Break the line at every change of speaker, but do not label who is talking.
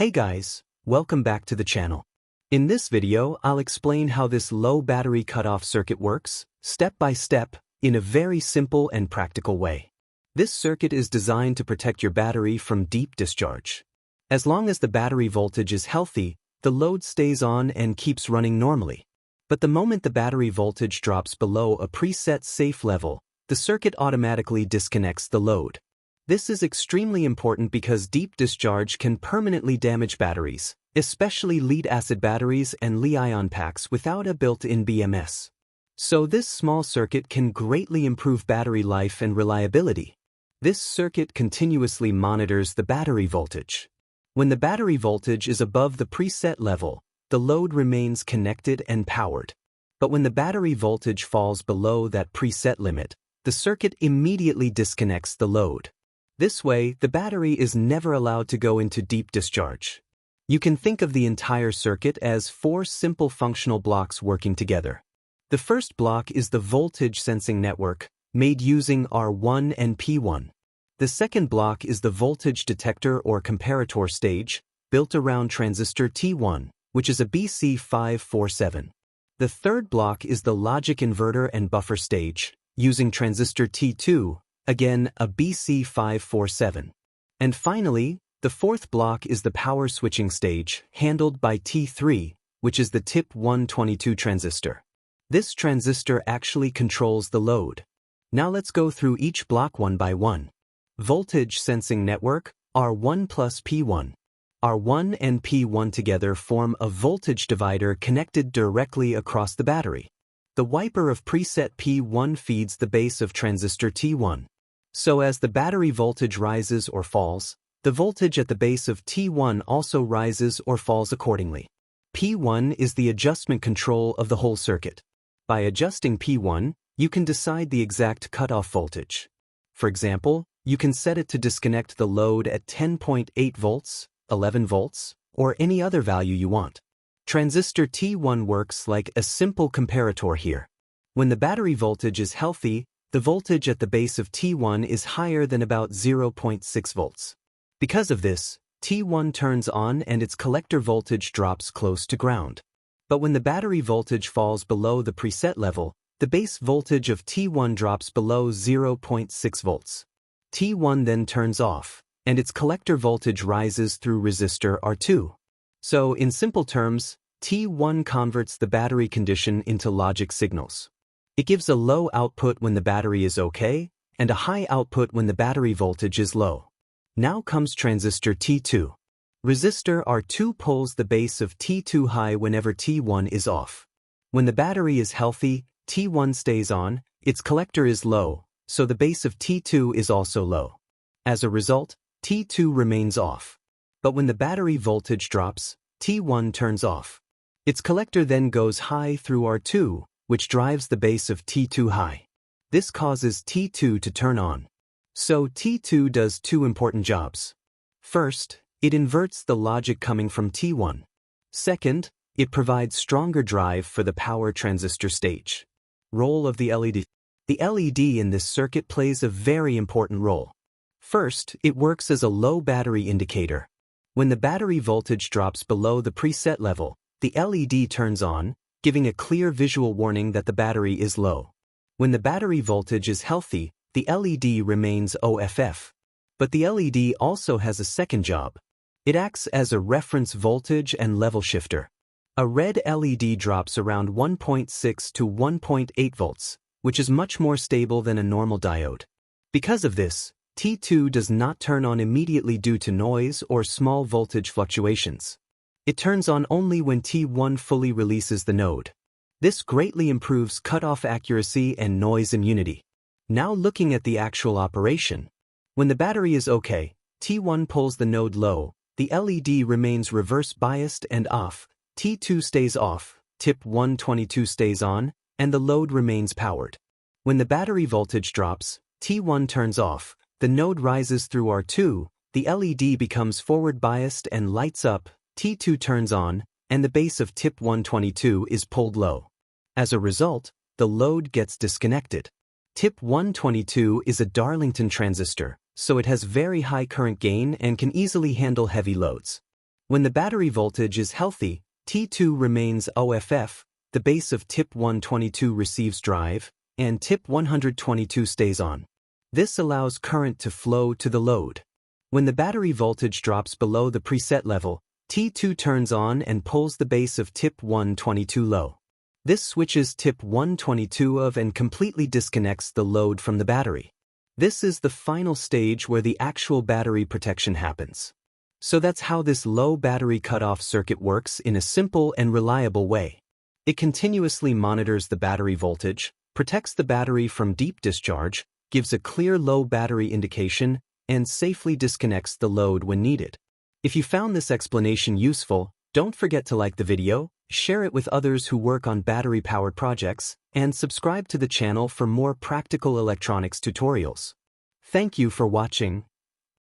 Hey guys, welcome back to the channel. In this video, I'll explain how this low battery cutoff circuit works, step by step, in a very simple and practical way. This circuit is designed to protect your battery from deep discharge. As long as the battery voltage is healthy, the load stays on and keeps running normally. But the moment the battery voltage drops below a preset safe level, the circuit automatically disconnects the load. This is extremely important because deep discharge can permanently damage batteries, especially lead-acid batteries and Li-ion packs without a built-in BMS. So this small circuit can greatly improve battery life and reliability. This circuit continuously monitors the battery voltage. When the battery voltage is above the preset level, the load remains connected and powered. But when the battery voltage falls below that preset limit, the circuit immediately disconnects the load. This way, the battery is never allowed to go into deep discharge. You can think of the entire circuit as 4 simple functional blocks working together. The first block is the voltage sensing network, made using R1 and P1. The second block is the voltage detector or comparator stage, built around transistor T1, which is a BC547. The third block is the logic inverter and buffer stage, using transistor T2, again a BC547. And finally, the fourth block is the power switching stage, handled by T3, which is the TIP122 transistor. This transistor actually controls the load. Now let's go through each block one by one. Voltage sensing network, R1 plus P1. R1 and P1 together form a voltage divider connected directly across the battery. The wiper of preset P1 feeds the base of transistor T1. So as the battery voltage rises or falls, the voltage at the base of T1 also rises or falls accordingly. P1 is the adjustment control of the whole circuit. By adjusting P1, you can decide the exact cutoff voltage. For example, you can set it to disconnect the load at 10.8 volts, 11 volts, or any other value you want. Transistor T1 works like a simple comparator here. When the battery voltage is healthy, the voltage at the base of T1 is higher than about 0.6 volts. Because of this, T1 turns on and its collector voltage drops close to ground. But when the battery voltage falls below the preset level, the base voltage of T1 drops below 0.6 volts. T1 then turns off, and its collector voltage rises through resistor R2. So, in simple terms, T1 converts the battery condition into logic signals. It gives a low output when the battery is okay, and a high output when the battery voltage is low. Now comes transistor T2. Resistor R2 pulls the base of T2 high whenever T1 is off. When the battery is healthy, T1 stays on, its collector is low, so the base of T2 is also low. As a result, T2 remains off. But when the battery voltage drops, T1 turns off. Its collector then goes high through R2, which drives the base of T2 high. This causes T2 to turn on. So T2 does 2 important jobs. First, it inverts the logic coming from T1. Second, it provides stronger drive for the power transistor stage. Role of the LED. The LED in this circuit plays a very important role. First, it works as a low battery indicator. When the battery voltage drops below the preset level, the LED turns on, giving a clear visual warning that the battery is low. When the battery voltage is healthy, the LED remains OFF. But the LED also has a second job. It acts as a reference voltage and level shifter. A red LED drops around 1.6 to 1.8 volts, which is much more stable than a normal diode. Because of this, T2 does not turn on immediately due to noise or small voltage fluctuations. It turns on only when T1 fully releases the node. This greatly improves cutoff accuracy and noise immunity. Now looking at the actual operation. When the battery is okay, T1 pulls the node low, the LED remains reverse biased and off, T2 stays off, TIP122 stays on, and the load remains powered. When the battery voltage drops, T1 turns off, the node rises through R2, the LED becomes forward biased and lights up, T2 turns on, and the base of TIP122 is pulled low. As a result, the load gets disconnected. TIP122 is a Darlington transistor, so it has very high current gain and can easily handle heavy loads. When the battery voltage is healthy, T2 remains OFF, the base of tip 122 receives drive, and tip 122 stays on. This allows current to flow to the load. When the battery voltage drops below the preset level, T2 turns on and pulls the base of tip 122 low. This switches tip 122 off and completely disconnects the load from the battery. This is the final stage where the actual battery protection happens. So that's how this low battery cutoff circuit works in a simple and reliable way. It continuously monitors the battery voltage, protects the battery from deep discharge, gives a clear low battery indication, and safely disconnects the load when needed. If you found this explanation useful, don't forget to like the video, share it with others who work on battery-powered projects, and subscribe to the channel for more practical electronics tutorials. Thank you for watching.